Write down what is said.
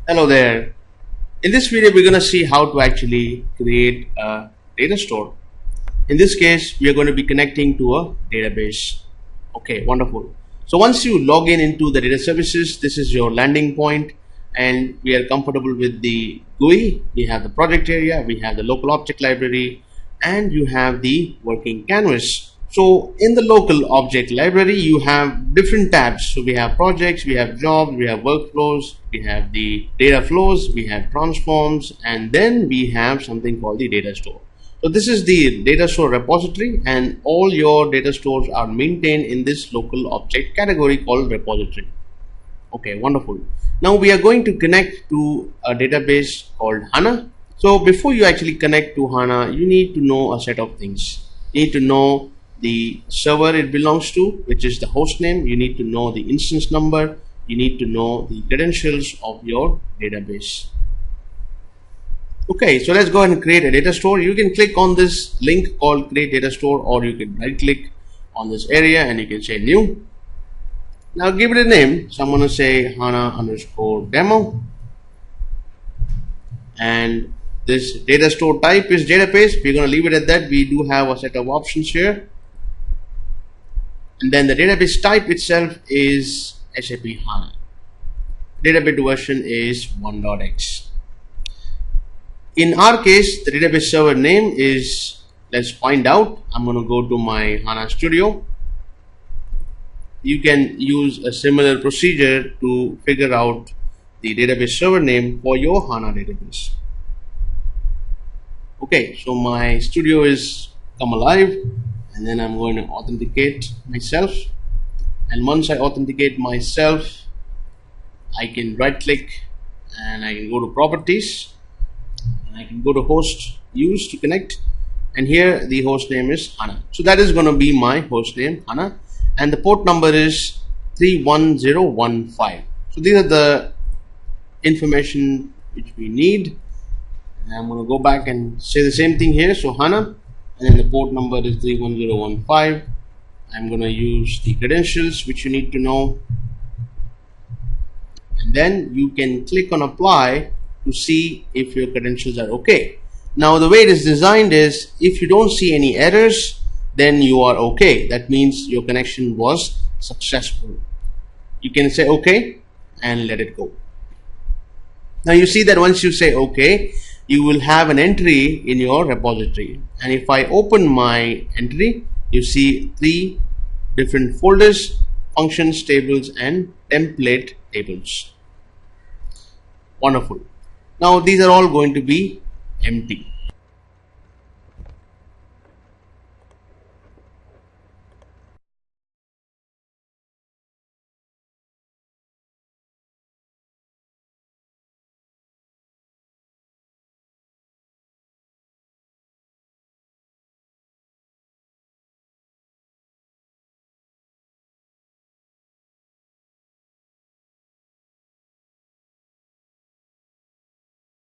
Hello there. In this video, we're going to see how to actually create a data store. In this case, we are going to be connecting to a database. Okay, wonderful. So once you log in into the data services, this is your landing point, and we are comfortable with the GUI. We have the project area, we have the local object library, and you have the working canvas. So in the local object library, you have different tabs. So we have projects, we have jobs, we have workflows, we have the data flows, we have transforms, and then we have something called the data store. So this is the data store repository, and all your data stores are maintained in this local object category called repository. Okay, wonderful. Now we are going to connect to a database called HANA. So before you actually connect to HANA, you need to know a set of things. You need to know the server it belongs to, which is the host name. You need to know the instance number. You need to know the credentials of your database. Okay, so let's go ahead and create a data store. You can click on this link called create data store, or you can right click on this area and you can say new. Now give it a name. So I'm going to say HANA_demo, and this data store type is database. We're going to leave it at that. We do have a set of options here. And then the database type itself is SAP HANA. Database version is 1.x. In our case, the database server name is, let's find out. I'm going to go to my HANA Studio. You can use a similar procedure to figure out the database server name for your HANA database. Okay, so my studio is come alive, and then I'm going to authenticate myself. And once I authenticate myself, I can right click and I can go to properties, and I can go to host use to connect, and here the host name is HANA. So that is going to be my host name, HANA, and the port number is 31015. So these are the information which we need. And I'm going to go back and say the same thing here. So HANA, and then the port number is 31015. I'm going to use the credentials which you need to know, and then you can click on apply to see if your credentials are okay. Now the way it is designed is, if you don't see any errors, then you are okay. That means your connection was successful. You can say okay and let it go. Now you see that once you say okay, you will have an entry in your repository, and if I open my entry, you see 3 different folders: functions, tables, and template tables. Wonderful. Now these are all going to be empty.